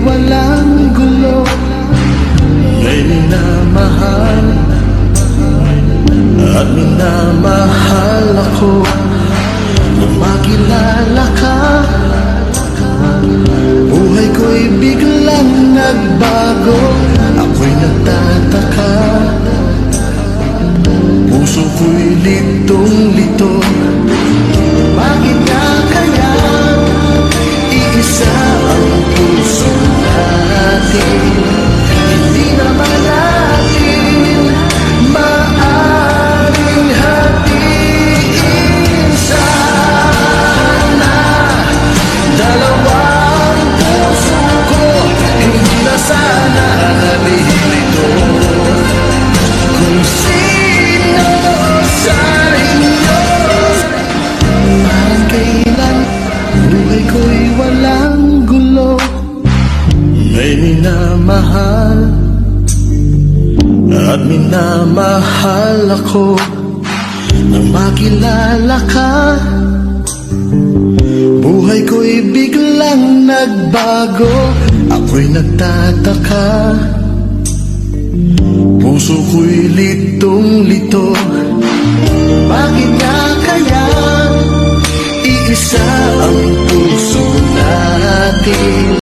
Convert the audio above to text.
walang gulo. May minamahal at minamahal ako. Nang makilala ka, buhay ko'y biglang nagbago. Ako'y nagtataka, puso ko'y litong-lito. Bakit nga kaya iisa ang puso natin? Hindi naman natin maaaring hatiin. Sana dalawang puso ko, hindi na sana nalilito. Kung sino sa inyo, parang kailan buhay ko'y walang gulo. May minamahal at minamahal ako. Nang makilala ka, buhay ko'y biglang nagbago. Ako'y nagtataka, puso ko'y litong-lito. Bakit nga kaya iisa ang puso natin?